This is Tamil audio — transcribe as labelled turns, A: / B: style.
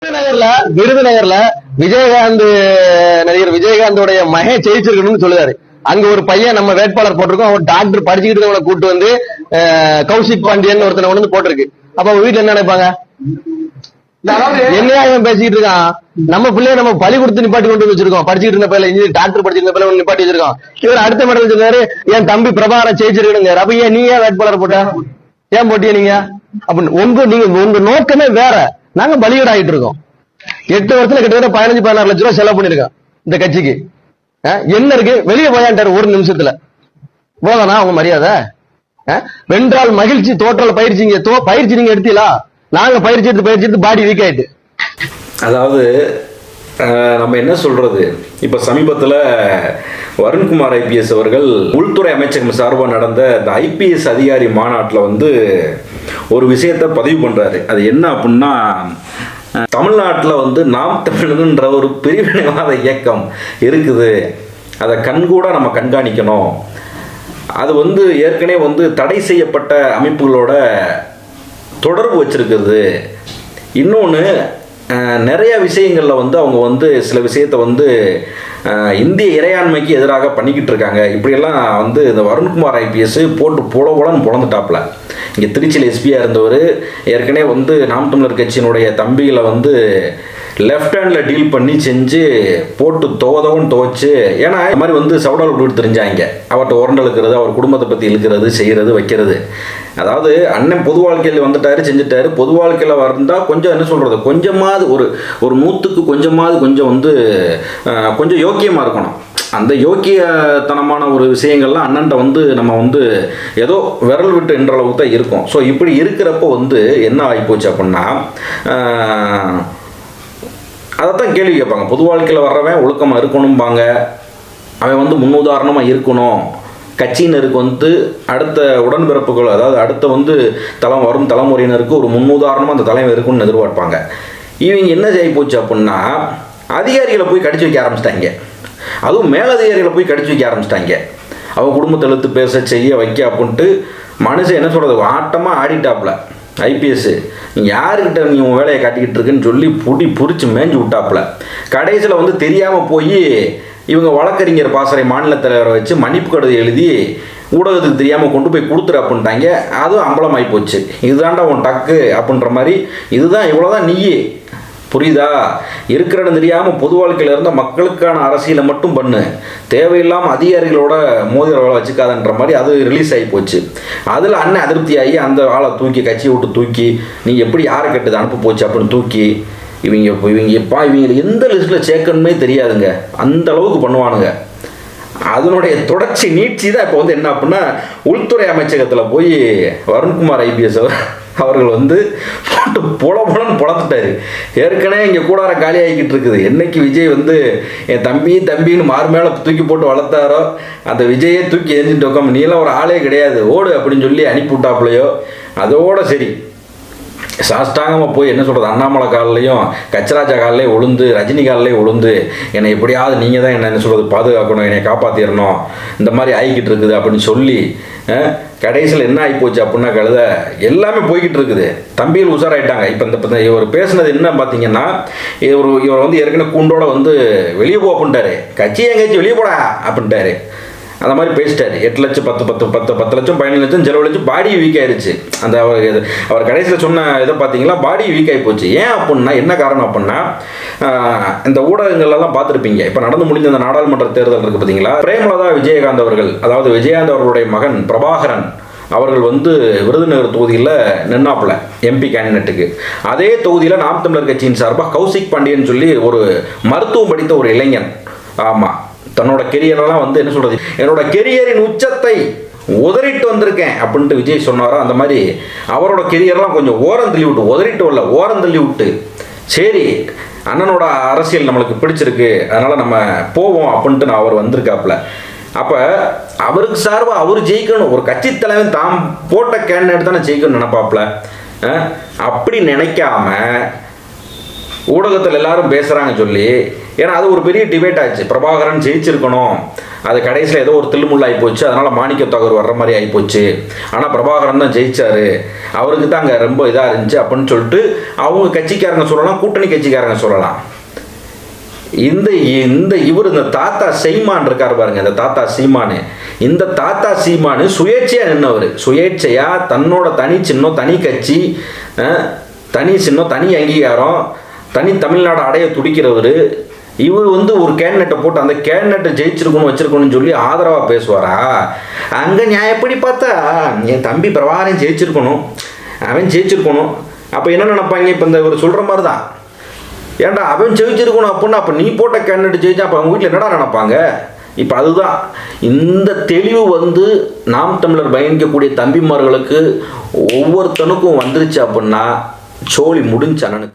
A: விருதுநகர்ல விஜயகாந்த் நடிகர் விஜயகாந்தோடைய மகன் ஜெயிச்சிருக்கணும்னு சொல்லுவாரு. அங்க ஒரு பையன் நம்ம வேட்பாளர் போட்டிருக்கோம், அவன் டாக்டர் படிச்சுக்கிட்டு கூட்டு வந்து கௌசிக் பாண்டியன் ஒருத்தனை வந்து போட்டிருக்கு. அப்ப அவங்க வீட்டுல என்ன நினைப்பாங்க? என்னையா இவன் பேசிக்கிட்டு இருக்கான், நம்ம பிள்ளைய நம்ம பழி கொடுத்து நிப்பாட்டி கொண்டு வச்சிருக்கோம், படிச்சுட்டு இருந்த பிள்ளை இன்ஜினியர் டாக்டர் படிச்சிருந்த பிள்ளை நிப்பாட்டி வச்சிருக்கோம். இவர் அடுத்த மேடம் வச்சிருக்காரு, என் தம்பி பிரபாகரன் ஜெயிச்சிருக்கணுங்க. அப்ப ஏன் நீ ஏன் வேட்பாளர் போட்ட, ஏன் போட்டிய நீங்க? அப்படின்னு நீங்க உங்க நோக்கமே வேற. நாங்க பலிகீடு ஆகிட்டு இருக்கோம். 8 வருஷத்துல கிட்டத்தட்ட 15-16 லட்சம் ரூபாய் செலவு பண்ணிருக்கோம் இந்த கட்சிக்கு. என்ன இருக்கு? வெளியே போயாண்டாரு ஒரு நிமிஷத்துல. போதானா அவங்க மரியாதை? வென்றால் மகிழ்ச்சி, தோற்றல் பயிற்சி. பயிற்சி நீங்க எடுத்தீங்களா? நாங்க பயிற்சி எடுத்து பாடி வீக் ஆயிட்டு.
B: அதாவது நம்ம என்ன சொல்றது, இப்ப சமீபத்தில் வருண்குமார் ஐபிஎஸ் அவர்கள் உள்துறை அமைச்சகம் சார்பாக நடந்த இந்த ஐபிஎஸ் அதிகாரி மாநாட்டில் வந்து ஒரு விஷயத்தை பதிவு பண்றாரு. அது என்ன அப்படின்னா, தமிழ்நாட்டில் வந்து நாம் தமிழர்ன்ற ஒரு பிரிவினைவாத இயக்கம் இருக்குது, அதை கண்கூட நம்ம கண்காணிக்கணும். அது வந்து ஏற்கனவே வந்து தடை செய்யப்பட்ட அமைப்புகளோட தொடர்பு வச்சிருக்கிறது. இன்னொன்று, நிறைய விஷயங்களில் வந்து அவங்க வந்து சில விஷயத்தை வந்து இந்திய இறையாண்மைக்கு எதிராக பண்ணிக்கிட்டு இருக்காங்க. இப்படியெல்லாம் வந்து இந்த வருண்குமார் ஐபிஎஸ் போட்டு போலன்னு பொழந்துட்டாப்புல. இங்கே திருச்சியில் எஸ்பியாக இருந்தவர் ஏற்கனவே வந்து நாம் தமிழர் கட்சியினுடைய தம்பிகளை வந்து லெஃப்ட் ஹேண்டில் டீல் பண்ணி செஞ்சு போட்டு துவச்சு, ஏன்னா இந்த மாதிரி வந்து சவுடால் விட்டு தெரிஞ்சாங்க. அவர்கிட்ட உரண்டை இழுக்கிறது, அவர் குடும்பத்தை பற்றி இழுக்கிறது, செய்கிறது, வைக்கிறது. அதாவது அண்ணன் பொது வாழ்க்கையில் வந்துட்டாரு, செஞ்சுட்டாரு. பொது வாழ்க்கையில் வந்தால் கொஞ்சம் என்ன சொல்கிறது, கொஞ்சமாவது ஒரு 100க்கு கொஞ்சம் வந்து கொஞ்சம் யோக்கியமாக இருக்கணும். அந்த யோக்கியத்தனமான ஒரு விஷயங்கள்லாம் அண்ணன்ட்ட வந்து நம்ம வந்து ஏதோ விரல் விட்டு என்ற அளவுக்கு தான் இருக்கும். ஸோ இப்படி இருக்கிறப்போ வந்து என்ன ஆகிப்போச்சு அப்படின்னா, அதைத்தான் கேள்வி கேட்பாங்க. பொது வாழ்க்கையில் வர்றவன் ஒழுக்கமாக இருக்கணும்பாங்க, அவன் வந்து முன்னுதாரணமாக இருக்கணும், கட்சியினருக்கு வந்து அடுத்த உடன்பிறப்புகள், அதாவது அடுத்த வந்து வரும் தலைமுறையினருக்கு ஒரு முன்னுதாரணமாக அந்த தலைமை இருக்குன்னு எதிர்பார்ப்பாங்க. இவங்க என்ன செய்ய போச்சு அப்படின்னா, அதிகாரிகளை போய் கடிச்சு வைக்க ஆரம்பிச்சிட்டாங்க. அதுவும் மேலதிகாரிகளை போய் கடிச்சு வைக்க ஆரம்பிச்சிட்டாங்க. அவங்க குடும்பத்தை எழுத்து பேச செய்ய வைக்க அப்படின்ட்டு மனுஷன் என்ன சொல்கிறது, ஆட்டமாக ஆடிட்டாப்புல. ஐபிஎஸ் யாருக்கிட்ட நீ உன் வேலையை காட்டிக்கிட்டு இருக்குன்னு சொல்லி புடிச்சு மேய்ஞ்சு விட்டாப்புல. கடைசியில் வந்து தெரியாமல் போய் இவங்க வழக்கறிஞர் பாசறை மாநில தலைவரை வச்சு மன்னிப்பு கடிதம் எழுதி ஊடகத்துக்கு தெரியாமல் கொண்டு போய் கொடுத்துரு அப்படின்ட்டாங்க. அதுவும் அம்பலமாகி போச்சு. இதுதான்டா உன் டக்கு அப்படின்ற மாதிரி, இதுதான் இவ்வளோதான் நீ, புரியுதா? இருக்கிற இடம் தெரியாமல் பொது வாழ்க்கையில் இருந்த மக்களுக்கான அரசியலை மட்டும் பண்ணு, தேவையில்லாமல் அதிகாரிகளோட மோதிர வேலை வச்சுக்காதன்ற மாதிரி அது ரிலீஸ் ஆகி போச்சு. அதில் அண்ணன் அதிருப்தியாகி அந்த ஆளை தூக்கி, கட்சியை விட்டு தூக்கி, நீ எப்படி யாரை கட்டுது அனுப்ப போச்சு அப்படின்னு தூக்கி, இவங்களை எந்த லிஸ்ட்டில் சேர்க்கணுமே தெரியாதுங்க, அந்த அளவுக்கு பண்ணுவானுங்க. அதனுடைய தொடர்ச்சி நீட்சி தான் இப்போ வந்து என்ன அப்படின்னா, உள்துறை அமைச்சகத்தில் போய் வருண்குமார் ஐபிஎஸ் அவர்கள் வந்து போட்டு புலன்னு பொழந்துட்டாரு. ஏற்கனவே இங்கே கூடார காலி ஆகிக்கிட்டு இருக்குது. என்னைக்கு விஜய் வந்து என் தம்பின்னு மாறு மேலே தூக்கி போட்டு வளர்த்தாரோ, அந்த விஜயே தூக்கி எரிஞ்சுட்டு உட்காம நீலாம் ஒரு ஆளே கிடையாது ஓடு அப்படின்னு சொல்லி அனுப்பி விட்டாப்புலையோ, அதோட சரி சாஷ்டாங்கமாக போய் என்ன சொல்கிறது, அண்ணாமலை காலிலையும் கச்சராஜா காலிலையும் உளுந்து, ரஜினி காலிலையும் உளுந்து, என்னை எப்படியாவது நீங்கள் தான் என்ன சொல்கிறது பாதுகாக்கணும், என்னை காப்பாற்றிடணும், இந்த மாதிரி ஆகிக்கிட்டு இருக்குது அப்படின்னு சொல்லி கடைசியில் என்ன ஆகி போச்சு அப்படின்னா, கழுத எல்லாமே போய்கிட்டு இருக்குது. தம்பியில் உஷாராயிட்டாங்க. இப்போ இவர் பேசுனது என்ன பார்த்தீங்கன்னா, இவர் வந்து ஏற்கனவே கூண்டோட வந்து வெளியே போ அப்படின்ட்டாரு, கட்சி எங்கேயாச்சும் வெளியே போடா அப்படின்ட்டாரு. அந்த மாதிரி பேசிட்டாரு. 8 லட்சம் 10 லட்சம் 15 லட்சம் செலவழிச்சு பாடி வீக் ஆயிடுச்சு. அந்த அவர் கடைசியில் சொன்ன இதை பார்த்தீங்களா, பாடி வீக் ஆகி போச்சு. ஏன் அப்படின்னா, என்ன காரணம் அப்படின்னா, இந்த ஊடகங்கள்லாம் பார்த்துருப்பீங்க. இப்போ நடந்து முடிஞ்ச அந்த நாடாளுமன்ற தேர்தல் இருக்குது பார்த்தீங்களா, பிரேமலதா விஜயகாந்த் அவர்கள், அதாவது விஜயகாந்த் அவர்களுடைய மகன் பிரபாகரன் அவர்கள் வந்து விருதுநகர் தொகுதியில் நின்னாப்புல எம்பி கேண்டிடேட்டுக்கு. அதே தொகுதியில் நாம் தமிழர் கட்சியின் சார்பாக கௌசிக் பாண்டியன் சொல்லி ஒரு மருத்துவம் படித்த ஒரு இளைஞன், ஆமாம், தன்னோட கெரியரெல்லாம் வந்து என்ன சொல்கிறது, என்னோட கெரியரின் உச்சத்தை உதறிட்டு வந்திருக்கேன் அப்படின்ட்டு விஜய் சொன்னாரோ, அந்த மாதிரி அவரோட கெரியர்லாம் கொஞ்சம் ஓரம் தள்ளி விட்டு, உதறிட்டு வரல, ஓரம் தள்ளி விட்டு, சரி அண்ணனோட அரசியல் நம்மளுக்கு பிடிச்சிருக்கு, அதனால் நம்ம போவோம் அப்படின்ட்டு அவர் வந்திருக்காப்புல. அப்போ அவருக்கு சார்பாக அவர் ஜெயிக்கணும், ஒரு கட்சி தலைவன் தாம் போட்ட கேண்டிடேட் தானே ஜெயிக்கணும்னு நினைப்பாப்புல. அப்படி நினைக்காம ஊடகத்தில் எல்லாரும் பேசுகிறாங்க சொல்லி ஏன்னா அது ஒரு பெரிய டிபேட் ஆச்சு. பிரபாகரன் ஜெயிச்சிருக்கணும், அது கடைசியில் ஏதோ ஒரு தில்லுமுள்ள ஆகி போச்சு, அதனால் மாணிக்கத்தகர் வர்ற மாதிரி ஆகி போச்சு. ஆனால் பிரபாகரன் தான் ஜெயிச்சாரு, அவருக்கு தான் அங்கே ரொம்ப இதாக இருந்துச்சு அப்படின்னு சொல்லிட்டு அவங்க கட்சிக்காரங்க சொல்லலாம், கூட்டணி கட்சிக்காரங்க சொல்லலாம். இந்த தாத்தா சீமான் இருக்காரு பாருங்க, இந்த தாத்தா சீமானு, இந்த தாத்தா சீமானு சுயேட்சையா நின்னவர். சுயேட்சையா தன்னோட தனி சின்னம், தனி கட்சி, தனி சின்னம், தனி அங்கீகாரம், தனி தமிழ்நாடு அடைய துடிக்கிறவர். இவர் ஒரு கேண்டிடேட்டை போட்டு அந்த கேண்டிடேட்டை ஜெயிச்சிருக்கணும் வச்சிருக்கணும்னு சொல்லி ஆதரவாக பேசுவாரா? அங்கே நான் எப்படி பார்த்தா என் தம்பி பிரபாகரன் ஜெயிச்சிருக்கணும், அவன் ஜெயிச்சிருக்கணும். அப்போ என்ன நினைப்பாங்க? இப்போ இந்த இவர் சொல்கிற மாதிரி தான், ஏன்டா அவன் ஜெயிச்சிருக்கணும் அப்படின்னா அப்போ நீ போட்ட கேண்டிடேட் ஜெயிச்சா அப்போ அவங்க வீட்டில் என்னடா நினைப்பாங்க? இப்போ அதுதான் இந்த தெளிவு நாம் தமிழர் பயணிக்கக்கூடிய தம்பிமார்களுக்கு ஒவ்வொருத்தனுக்கும் வந்துருச்சு அப்படின்னா சோழி முடிஞ்ச அண்ணனுக்கு.